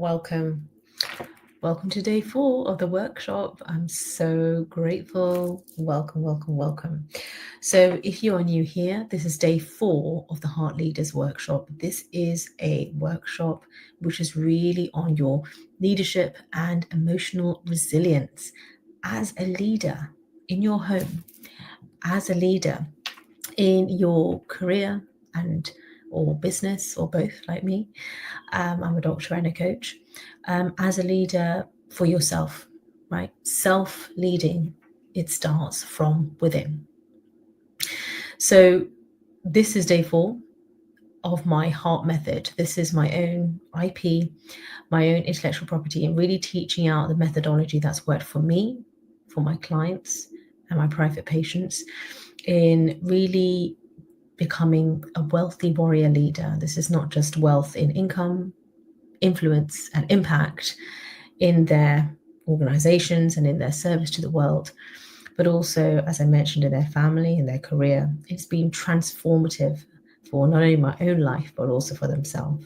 welcome. Welcome to day 4 of the workshop. I'm so grateful. Welcome. So if you are new here, this is day 4 of the Heart Leaders Workshop. This is a workshop which is really on your leadership and emotional resilience as a leader in your home, as a leader in your career or business, or both, like me. I'm a doctor and a coach. As a leader for yourself, right? Self-leading, it starts from within. So this is day 4 of my heart method. This is my own IP, my own intellectual property, and really teaching out the methodology that's worked for me, for my clients and my private patients, in really becoming a wealthy warrior leader. This is not just wealth in income, influence and impact in their organizations and in their service to the world, but also, as I mentioned, in their family, in their career. It's been transformative for not only my own life, but also for themselves.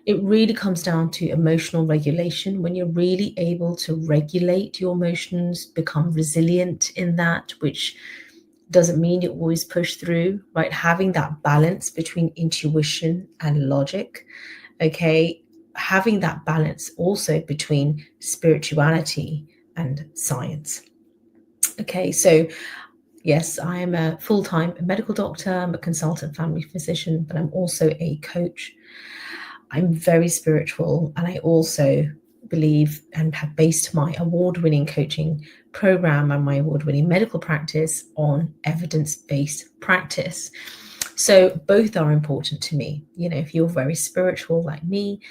It really comes down to emotional regulation. When you're really able to regulate your emotions, become resilient in that, which doesn't mean you always push through, right? Having that balance between intuition and logic, okay? Having that balance also between spirituality and science. Okay, so yes, I am a full-time medical doctor, I'm a consultant family physician, but I'm also a coach. I'm very spiritual, and I also believe and have based my award-winning coaching program and my award-winning medical practice on evidence-based practice. So both are important to me. You know, if you're very spiritual like me,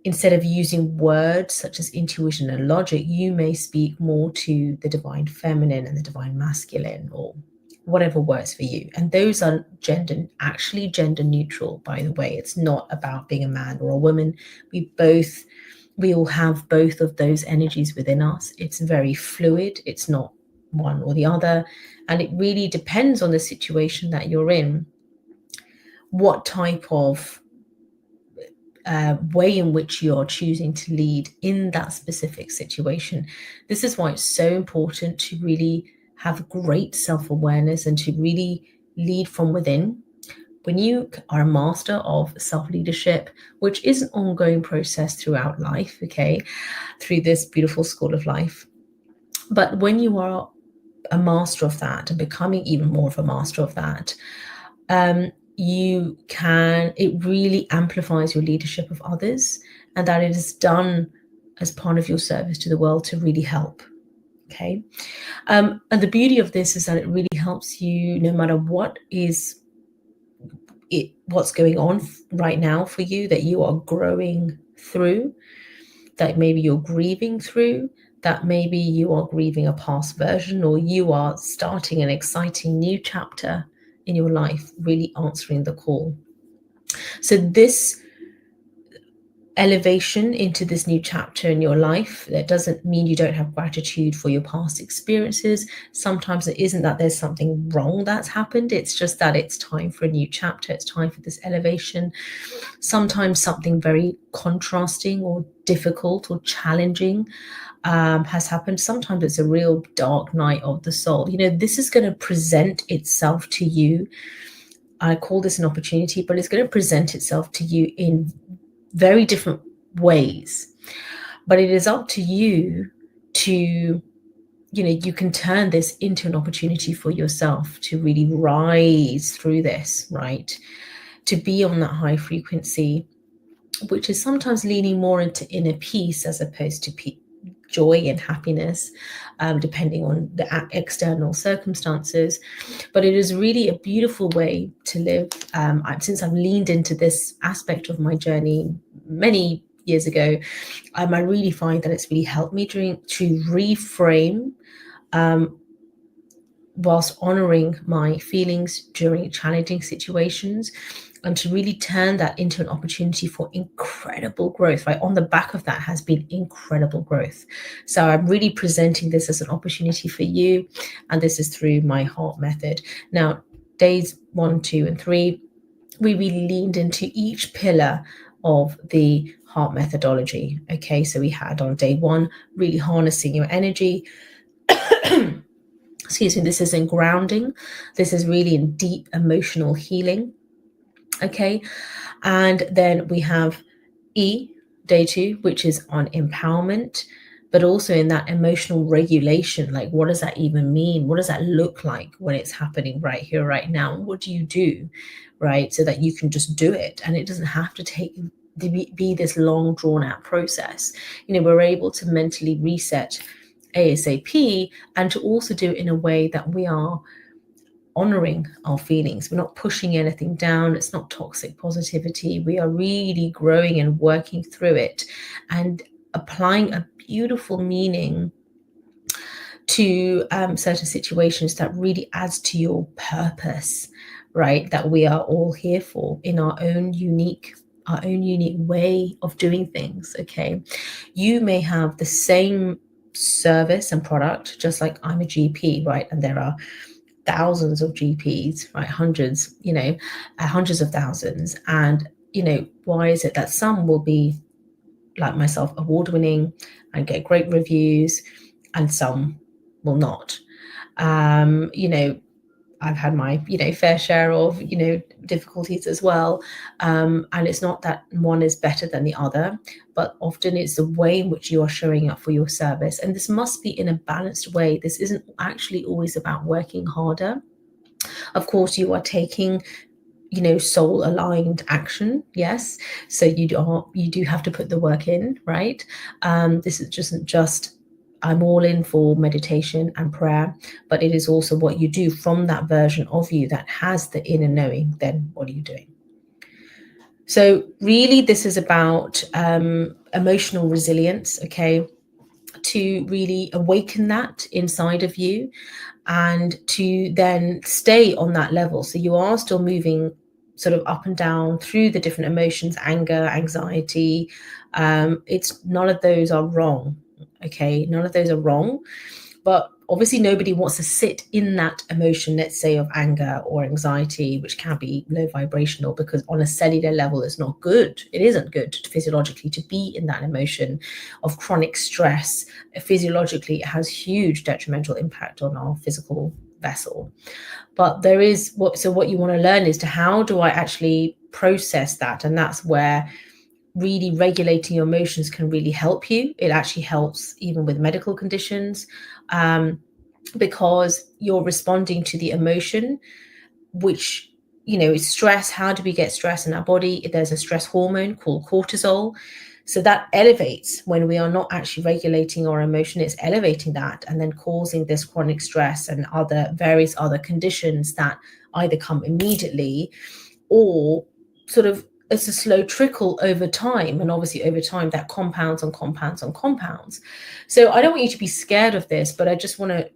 instead of using words such as intuition and logic, you may speak more to the divine feminine and the divine masculine, or whatever works for you. And those are gender neutral, by the way. It's not about being a man or a woman. We all have both of those energies within us. It's very fluid. It's not one or the other. And it really depends on the situation that you're in, what type of way in which you're choosing to lead in that specific situation. This is why it's so important to really have great self-awareness and to really lead from within. When you are a master of self-leadership, which is an ongoing process throughout life, okay, through this beautiful school of life, but when you are a master of that and becoming even more of a master of that, it really amplifies your leadership of others, and that it is done as part of your service to the world to really help. Okay. And the beauty of this is that it really helps you no matter what's going on right now for you, that you are growing through, that maybe you're grieving through, that maybe you are grieving a past version, or you are starting an exciting new chapter in your life, really answering the call. So this elevation into this new chapter in your life, that doesn't mean you don't have gratitude for your past experiences. Sometimes it isn't that there's something wrong that's happened. It's just that it's time for a new chapter. It's time for this elevation. Sometimes something very contrasting or difficult or challenging has happened. Sometimes it's a real dark night of the soul. You know, this is going to present itself to you. I call this an opportunity, but it's going to present itself to you in very different ways. But it is up to you to, you know, you can turn this into an opportunity for yourself to really rise through this, right? To be on that high frequency, which is sometimes leaning more into inner peace as opposed to joy and happiness, depending on the external circumstances. But it is really a beautiful way to live. Since I've leaned into this aspect of my journey many years ago, I really find that it's really helped me to reframe, whilst honoring my feelings during challenging situations, and to really turn that into an opportunity for incredible growth, right? On the back of that has been incredible growth. So I'm really presenting this as an opportunity for you, and this is through my heart method. Now, days 1, 2, and 3, we really leaned into each pillar of the heart methodology. Okay, so we had on day 1 really harnessing your energy. Excuse me, this is in grounding. This is really in deep emotional healing. Okay, and then we have E, day 2, which is on empowerment, but also in that emotional regulation. Like, what does that even mean? What does that look like when it's happening right here, right now? What do you do, right? So that you can just do it, and it doesn't have to be this long drawn out process. We're able to mentally reset ASAP, and to also do it in a way that we are honoring our feelings. We're not pushing anything down. It's not toxic positivity. We are really growing and working through it and applying a beautiful meaning to certain situations that really adds to your purpose, right? That we are all here for in our own unique way of doing things. Okay, you may have the same service and product, just like I'm a GP, right? And there are thousands of GPs, right? Hundreds, hundreds of thousands. And, why is it that some will be like myself, award-winning and get great reviews, and some will not? I've had my, fair share of, difficulties as well. And it's not that one is better than the other, but often it's the way in which you are showing up for your service. And this must be in a balanced way. This isn't actually always about working harder. Of course, you are taking, soul aligned action. Yes. So you do have to put the work in, right? This is just I'm all in for meditation and prayer, but it is also what you do from that version of you that has the inner knowing. Then what are you doing? So really, this is about emotional resilience, okay, to really awaken that inside of you and to then stay on that level. So you are still moving sort of up and down through the different emotions, anger, anxiety. It's none of those are wrong. Okay, none of those are wrong, but obviously nobody wants to sit in that emotion, let's say, of anger or anxiety, which can be low vibrational, because on a cellular level it's not good. It isn't good physiologically to be in that emotion of chronic stress. Physiologically, it has huge detrimental impact on our physical vessel. But there is what you want to learn is how do I actually process that? And that's where really regulating your emotions can really help you. It actually helps even with medical conditions, because you're responding to the emotion, which, is stress. How do we get stress in our body? There's a stress hormone called cortisol. So that elevates when we are not actually regulating our emotion. It's elevating that and then causing this chronic stress and various other conditions that either come immediately or sort of it's a slow trickle over time. And obviously over time that compounds and compounds and compounds. So I don't want you to be scared of this, but I just want to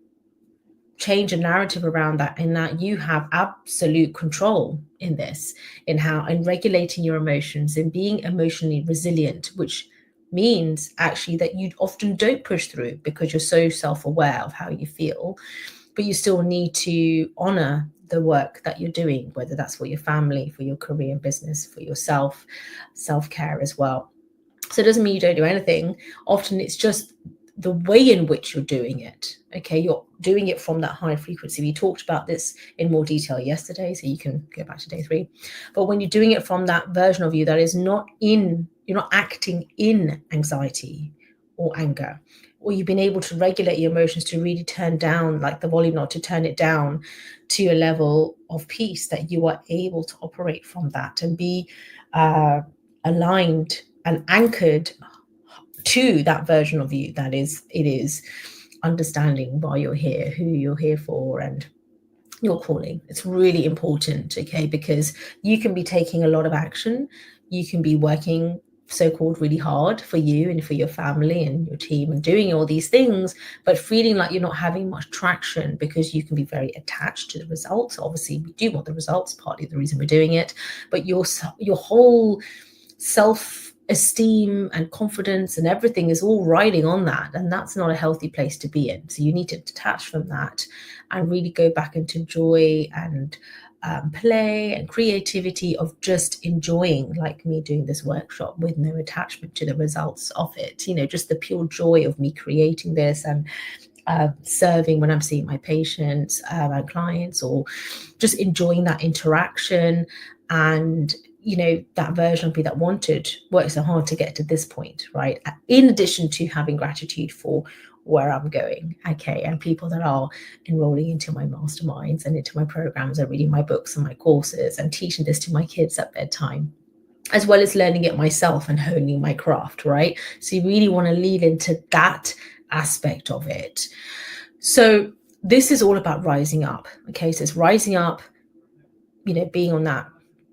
change a narrative around that, in that you have absolute control in this, in regulating your emotions and being emotionally resilient, which means actually that you often don't push through because you're so self-aware of how you feel, but you still need to honor the work that you're doing, whether that's for your family, for your career and business, for yourself, self-care as well. So it doesn't mean you don't do anything. Often it's just the way in which you're doing it. Okay, you're doing it from that high frequency. We talked about this in more detail yesterday, so you can go back to day 3. But when you're doing it from that version of you that is you're not acting in anxiety or anger, or you've been able to regulate your emotions to really turn down, like the volume, not to turn it down to a level of peace, that you are able to operate from that and be aligned and anchored to that version of you that it is understanding why you're here, who you're here for, and your calling. It's really important, okay, because you can be taking a lot of action, you can be working so-called really hard for you and for your family and your team and doing all these things, but feeling like you're not having much traction because you can be very attached to the results. Obviously we do want the results, partly the reason we're doing it, but your whole self-esteem and confidence and everything is all riding on that, and that's not a healthy place to be in. So you need to detach from that and really go back into joy and play and creativity, of just enjoying, like me doing this workshop with no attachment to the results of it, just the pure joy of me creating this and serving when I'm seeing my patients, my clients, or just enjoying that interaction. And that version of me that wanted worked so hard to get to this point, right? In addition to having gratitude for where I'm going, okay, and people that are enrolling into my masterminds and into my programs and reading my books and my courses and teaching this to my kids at bedtime, as well as learning it myself and honing my craft, right? So you really want to lean into that aspect of it. So this is all about rising up, okay? So it's rising up, being on that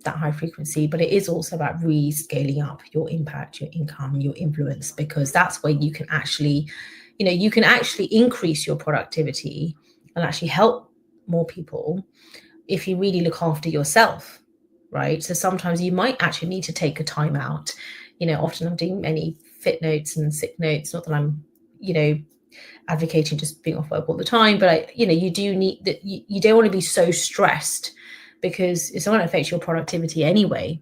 high frequency, but it is also about scaling up your impact, your income, your influence, because that's where you can actually, increase your productivity and actually help more people if you really look after yourself, right? So sometimes you might actually need to take a time out. Often I'm doing many fit notes and sick notes, not that I'm, advocating just being off work all the time, but you do need that. You don't want to be so stressed, because it's going to affect your productivity anyway,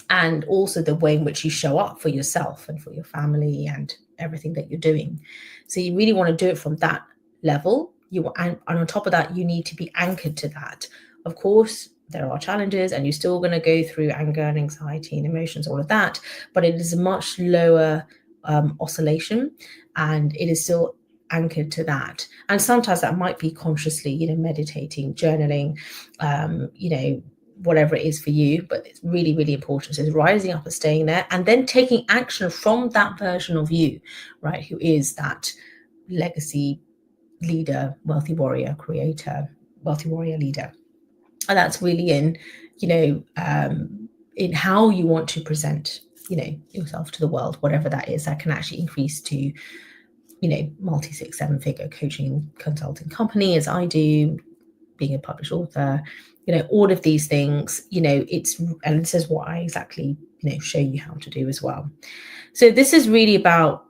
and also the way in which you show up for yourself and for your family and everything that you're doing. So you really want to do it from that level. And on top of that, you need to be anchored to that. Of course, there are challenges, and you're still going to go through anger and anxiety and emotions, all of that, but it is a much lower oscillation, and it is still anchored to that. And sometimes that might be consciously, meditating, journaling, whatever it is for you, but it's really, really important. So it's rising up and staying there, and then taking action from that version of you, right? Who is that legacy leader, wealthy warrior, creator, wealthy warrior leader. And that's really in, in how you want to present, yourself to the world, whatever that is, that can actually increase to, multi 6-7-figure coaching consulting company, as I do, being a published author, all of these things, and this is what I exactly, show you how to do as well. So this is really about,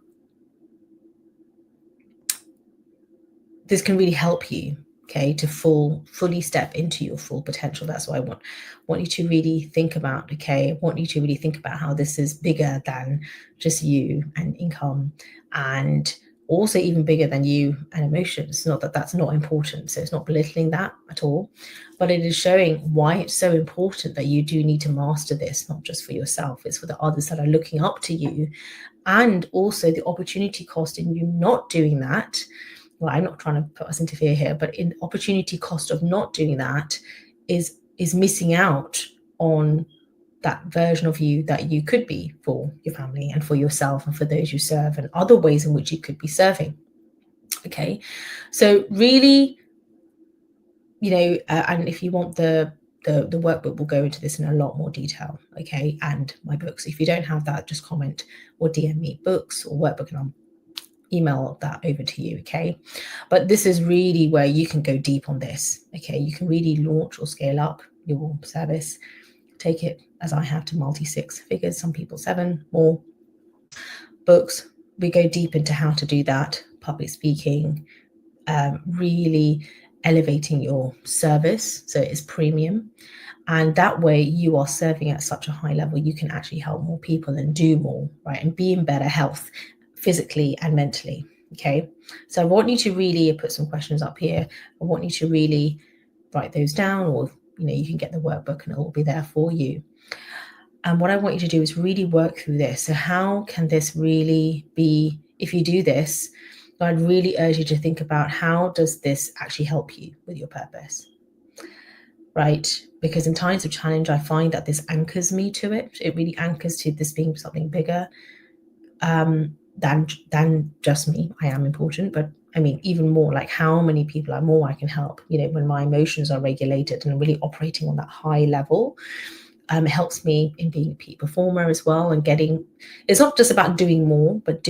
this can really help you, okay, to fully step into your full potential. That's why I want you to really think about, okay, I want you to really think about how this is bigger than just you and income, and also even bigger than you and emotions. Not that that's not important. So it's not belittling that at all, but it is showing why it's so important that you do need to master this, not just for yourself, it's for the others that are looking up to you. And also the opportunity cost in you not doing that. Well, I'm not trying to put us into fear here, but in opportunity cost of not doing that is missing out on that version of you that you could be for your family and for yourself and for those you serve, and other ways in which you could be serving. Okay, so really, and if you want the workbook, will go into this in a lot more detail, okay, and my books. If you don't have that, just comment or DM me books or workbook, and I'll email that over to you, okay? But this is really where you can go deep on this, okay? You can really launch or scale up your service, take it, as I have, to multi 6 figures, some people 7 more. Books, we go deep into how to do that, public speaking, really elevating your service so it's premium, and that way you are serving at such a high level, you can actually help more people and do more, right, and be in better health physically and mentally. Okay, so I want you to really put some questions up here. I want you to really write those down, or you can get the workbook and it will be there for you. And what I want you to do is really work through this. So how can this really be, if you do this, I'd really urge you to think about, how does this actually help you with your purpose, right? Because in times of challenge, I find that this anchors me to it. It really anchors to this being something bigger than just me. I am important, but I mean, even more, like how many people are more I can help, when my emotions are regulated and really operating on that high level. It helps me in being a peak performer as well, and it's not just about doing more, but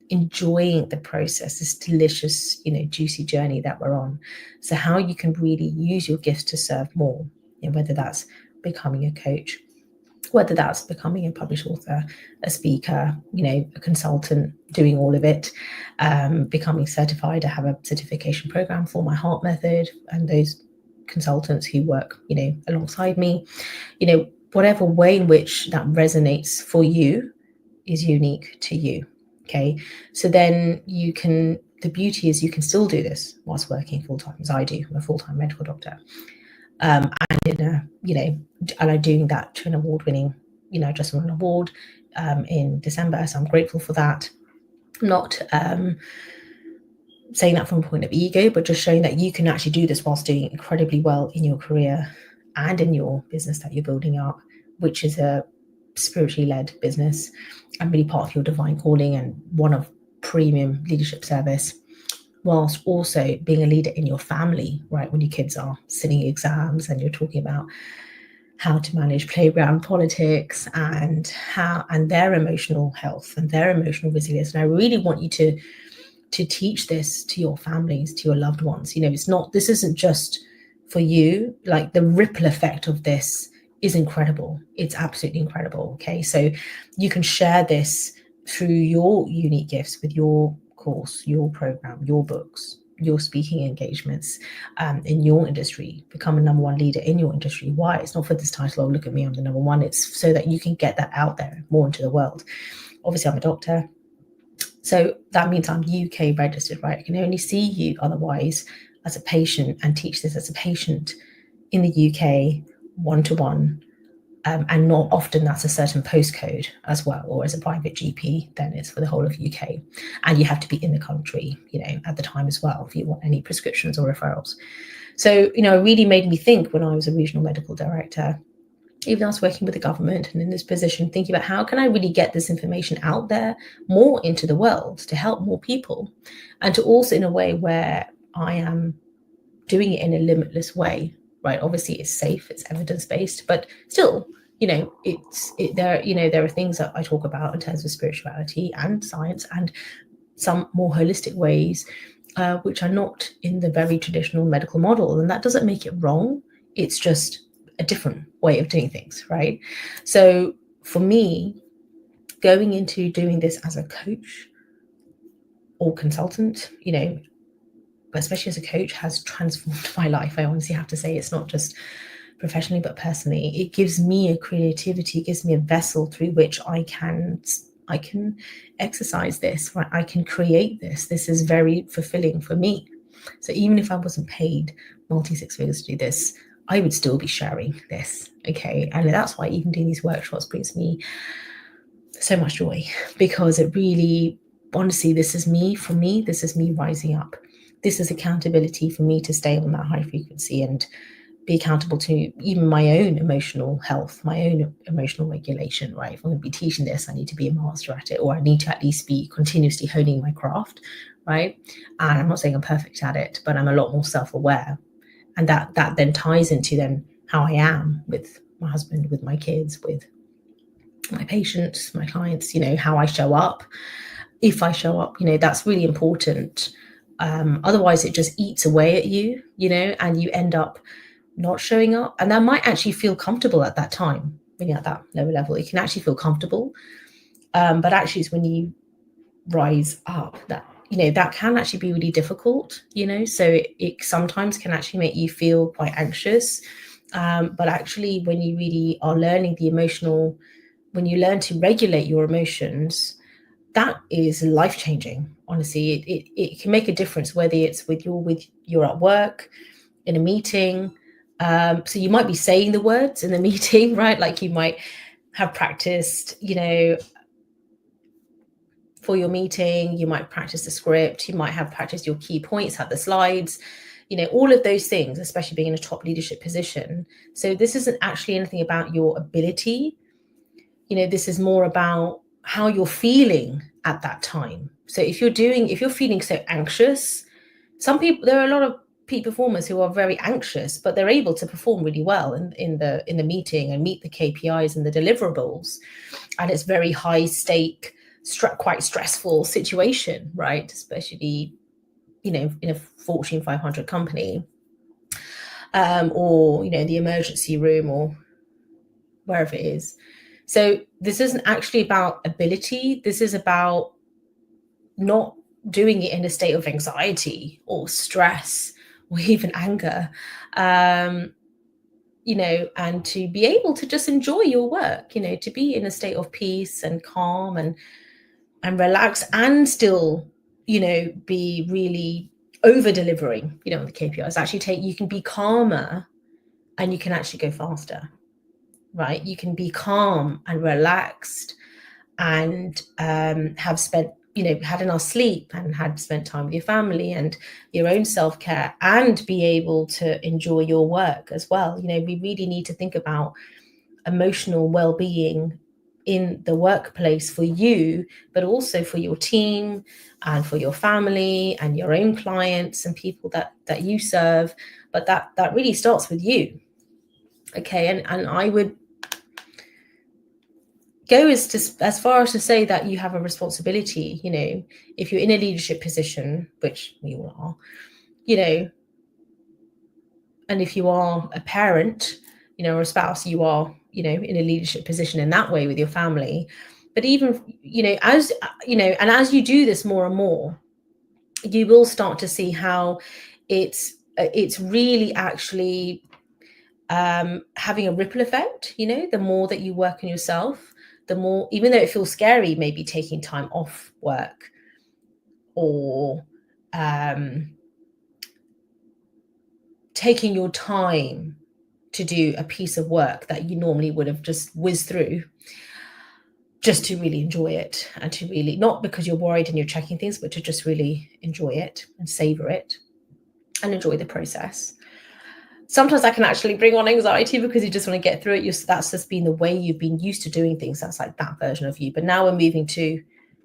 enjoying the process, this delicious, juicy journey that we're on. So how you can really use your gifts to serve more, whether that's becoming a coach, whether that's becoming a published author, a speaker, a consultant, doing all of it, becoming certified. I have a certification program for my heart method and those consultants who work, alongside me, whatever way in which that resonates for you is unique to you. Okay. So then the beauty is you can still do this whilst working full time, as I do. I'm a full-time medical doctor. And I'm doing that to an award-winning, just won an award in December. So I'm grateful for that. Not saying that from a point of ego, but just showing that you can actually do this whilst doing incredibly well in your career and in your business that you're building up, which is a spiritually led business and really part of your divine calling and one of premium leadership service, whilst also being a leader in your family, right? When your kids are sitting exams and you're talking about how to manage playground politics and their emotional health and their emotional resilience. And I really want you to teach this to your families, to your loved ones. This isn't just for you. Like, the ripple effect of this is incredible. It's absolutely incredible. Okay. So you can share this through your unique gifts with your course, your program, your books, your speaking engagements in your industry. Become a number one leader in your industry. Why? It's not for this title, oh, look at me, I'm the number one. It's so that you can get that out there more into the world. Obviously, I'm a doctor. So that means I'm UK registered, right? I can only see you otherwise as a patient and teach this as a patient in the UK, one-to-one. And not often that's a certain postcode as well, or as a private GP, then it's for the whole of UK. And you have to be in the country, at the time as well, if you want any prescriptions or referrals. So, it really made me think when I was a regional medical director, even though I was working with the government and in this position, thinking about how can I really get this information out there more into the world to help more people, and to also in a way where I am doing it in a limitless way, right? Obviously it's safe, it's evidence-based, but still, there are things that I talk about in terms of spirituality and science and some more holistic ways, which are not in the very traditional medical model. And that doesn't make it wrong. It's just a different way of doing things, right? So for me, going into doing this as a coach or consultant, especially as a coach, has transformed my life. I honestly have to say, it's not just professionally, but personally. It gives me a creativity, it gives me a vessel through which I can exercise this, right? I can create this. This is very fulfilling for me. So even if I wasn't paid multi-six figures to do this, I would still be sharing this. Okay. And that's why even doing these workshops brings me so much joy, because it really, honestly, this is me. For me, this is me rising up. This is accountability for me to stay on that high frequency and be accountable to even my own emotional health, my own emotional regulation, right? If I'm going to be teaching this, I need to be a master at it, or I need to at least be continuously honing my craft, right? And I'm not saying I'm perfect at it, but I'm a lot more self-aware. And that then ties into then how I am with my husband, with my kids, with my patients, my clients, how I show up. If I show up, that's really important. Otherwise it just eats away at you, and you end up not showing up. And that might actually feel comfortable at that time. When you're at that lower level, it can actually feel comfortable. But actually it's when you rise up that, that can actually be really difficult, so it sometimes can actually make you feel quite anxious. But actually when you really are learning when you learn to regulate your emotions, that is life-changing. Honestly, it can make a difference, whether it's you're at work, in a meeting. So you might be saying the words in the meeting, right? Like you might have practiced, for your meeting, you might practice the script, you might have practiced your key points, have the slides, all of those things, especially being in a top leadership position. So this isn't actually anything about your ability. This is more about how you're feeling at that time. So if you're feeling so anxious, there are a lot of peak performers who are very anxious, but they're able to perform really well in the meeting and meet the KPIs and the deliverables. And it's very high stake, quite stressful situation, right? Especially, in a Fortune 500 company, or, the emergency room or wherever it is. So this isn't actually about ability. This is about not doing it in a state of anxiety or stress or even anger, you know, and to be able to just enjoy your work, you know, to be in a state of peace and calm and relax, and still, you know, be really over delivering, you know, on the KPIs. Actually you can be calmer and you can actually go faster, right? You can be calm and relaxed and have spent, you know, had enough sleep and had spent time with your family and your own self-care, and be able to enjoy your work as well. You know, we really need to think about emotional well-being in the workplace for you, but also for your team and for your family and your own clients and people that you serve. But that really starts with you. Okay, and I would go as far as to say that you have a responsibility, you know, if you're in a leadership position, which we all are, you know, and if you are a parent, you know, or a spouse, you are, you know, in a leadership position in that way with your family. But even, you know, as you know, and as you do this more and more, you will start to see how it's really actually having a ripple effect. You know, the more that you work on yourself, the more, even though it feels scary, maybe taking time off work, or taking your time to do a piece of work that you normally would have just whizzed through, just to really enjoy it, and to really, not because you're worried and you're checking things, but to just really enjoy it and savor it and enjoy the process. Sometimes that can actually bring on anxiety because you just want to get through it. That's just been the way you've been used to doing things. That's like that version of you. But now we're moving to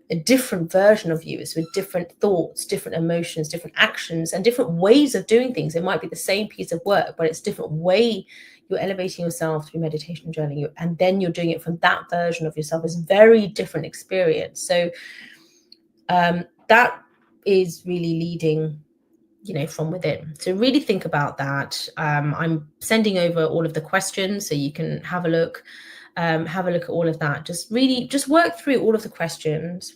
a different version of you. It's with different thoughts, different emotions, different actions, and different ways of doing things. It might be the same piece of work, but it's a different way you're elevating yourself through meditation and journaling. And then you're doing it from that version of yourself. It's a very different experience. So that is really leading, you know, from within. So really think about that. I'm sending over all of the questions so you can have a look at all of that. Just really just work through all of the questions,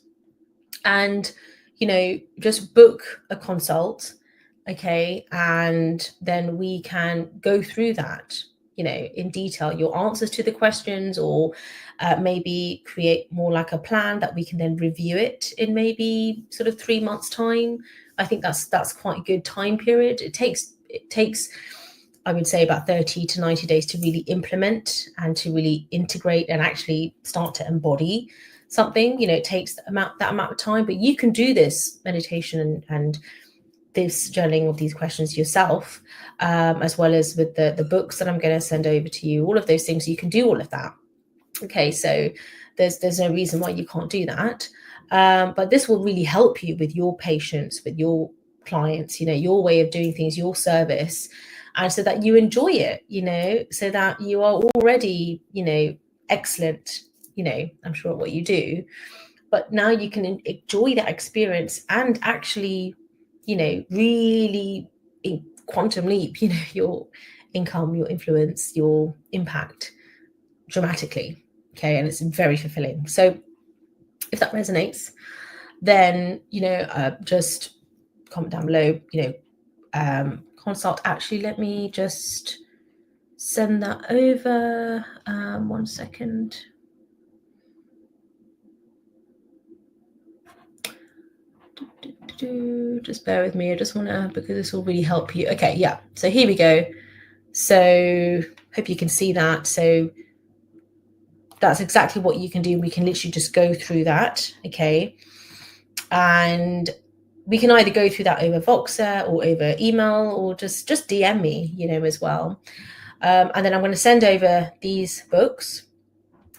and, you know, just book a consult. Okay, and then we can go through that, you know, in detail, your answers to the questions, or maybe create more like a plan that we can then review it in maybe sort of 3 months time. I think that's quite a good time period. It takes I would say about 30 to 90 days to really implement and to really integrate and actually start to embody something. You know, it takes that amount of time, but you can do this meditation and this journaling of these questions yourself, as well as with the books that I'm going to send over to you. All of those things, you can do all of that. Okay, so there's no reason why you can't do that. But this will really help you with your patients, with your clients, you know, your way of doing things, your service, and so that you enjoy it, you know, so that you are already, you know, excellent, you know, I'm sure at what you do, but now you can enjoy that experience and actually, you know, really quantum leap, you know, your income, your influence, your impact dramatically. Okay, and it's very fulfilling. So if that resonates, then, you know, just comment down below, you know, consult. Actually, let me just send that over. 1 second. Just bear with me. I just want to, because this will really help you. Okay, yeah. So here we go. So hope you can see that. So that's exactly what you can do. We can literally just go through that. Okay. And we can either go through that over Voxer or over email, or just DM me, you know, as well. And then I'm going to send over these books,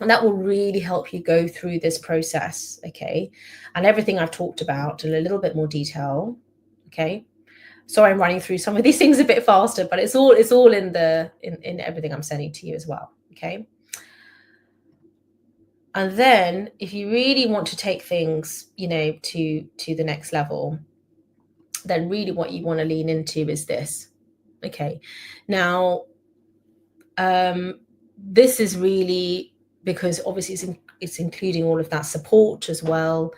and that will really help you go through this process. Okay. And everything I've talked about in a little bit more detail. Okay. Sorry, I'm running through some of these things a bit faster, but it's all in everything I'm sending to you as well. Okay. And then if you really want to take things, you know, to the next level, then really what you want to lean into is this. Okay. Now, this is really because obviously it's including all of that support as well.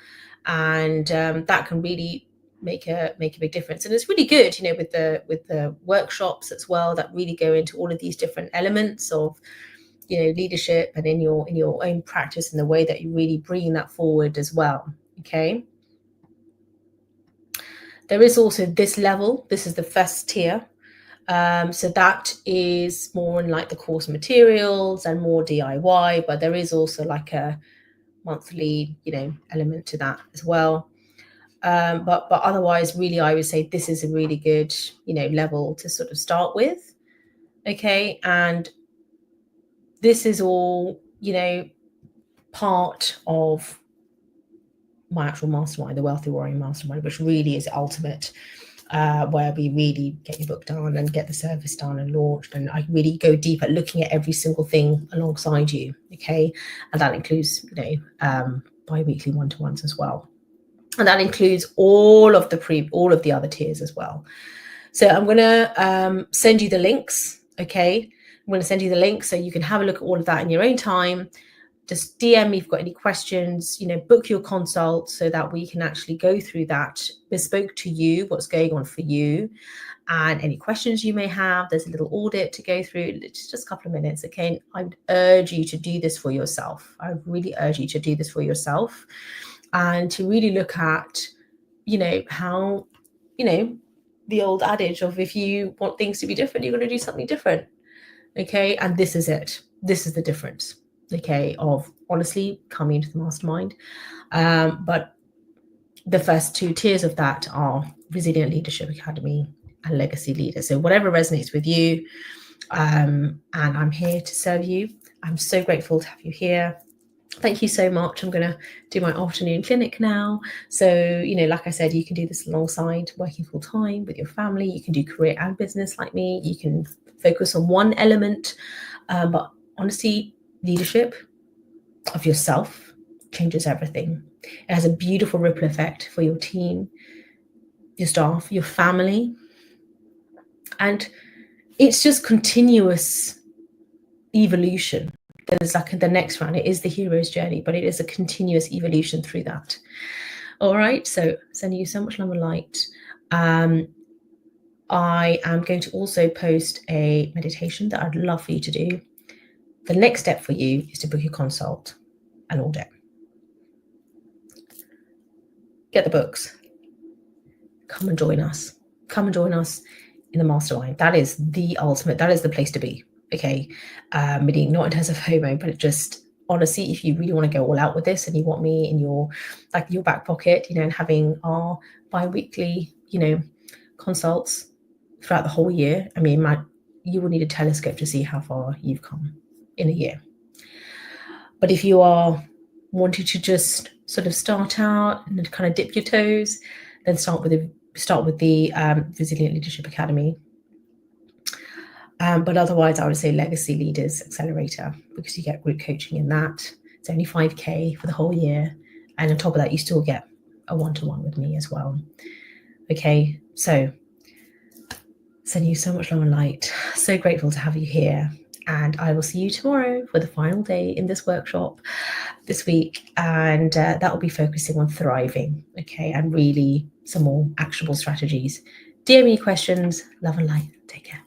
And that can really make a big difference. And it's really good, you know, with the workshops as well, that really go into all of these different elements of, you know, leadership, and in your own practice, and the way that you really bring that forward as well. Okay. There is also this level. This is the first tier. So that is more in like the course materials and more DIY, but there is also like a monthly, you know, element to that as well. But otherwise, really, I would say this is a really good, you know, level to sort of start with. Okay. And this is all, you know, part of my actual mastermind, the Wealthy Warrior Mastermind, which really is ultimate, where we really get your book done and get the service done and launched. And I really go deep at looking at every single thing alongside you. Okay. And that includes, you know, bi-weekly one-to-ones as well. And that includes all of the other tiers as well. So I'm going to send you the links. Okay. I'm going to send you the links so you can have a look at all of that in your own time. Just DM me if you've got any questions, you know, book your consult so that we can actually go through that bespoke to you, what's going on for you, and any questions you may have. There's a little audit to go through. It's just a couple of minutes. Okay. I would urge you to do this for yourself. I really urge you to do this for yourself, and to really look at, you know, how, you know, the old adage of, if you want things to be different, you're going to do something different. Okay. And this is it. This is the difference. Okay, of honestly coming into the mastermind. But the first two tiers of that are Resilient Leadership Academy and Legacy Leader. So whatever resonates with you, and I'm here to serve you. I'm so grateful to have you here. Thank you so much. I'm going to do my afternoon clinic now. So, you know, like I said, you can do this alongside working full time with your family. You can do career and business like me. You can focus on one element, but honestly, leadership of yourself changes everything. It has a beautiful ripple effect for your team, your staff, your family. And it's just continuous evolution. There's like the next round. It is the hero's journey, but it is a continuous evolution through that. All right. So sending you so much love and light. I am going to also post a meditation that I'd love for you to do. The next step for you is to book your consult and audit. Get the books. Come and join us. Come and join us in the mastermind. That is the ultimate. That is the place to be. Okay. Meaning not in terms of FOMO, but it just, honestly, if you really want to go all out with this and you want me in your back pocket, you know, and having our bi-weekly, you know, consults throughout the whole year. I mean, you will need a telescope to see how far you've come in a year. But if you are wanting to just sort of start out and kind of dip your toes, then start with the Resilient Leadership Academy. But otherwise, I would say Legacy Leaders Accelerator, because you get group coaching in that. It's only $5,000 for the whole year, and on top of that, you still get a one-to-one with me as well. Okay, so sending you so much love and light. So grateful to have you here. And I will see you tomorrow for the final day in this workshop this week. And that will be focusing on thriving, okay, and really some more actionable strategies. DM me questions. Love and light. Take care.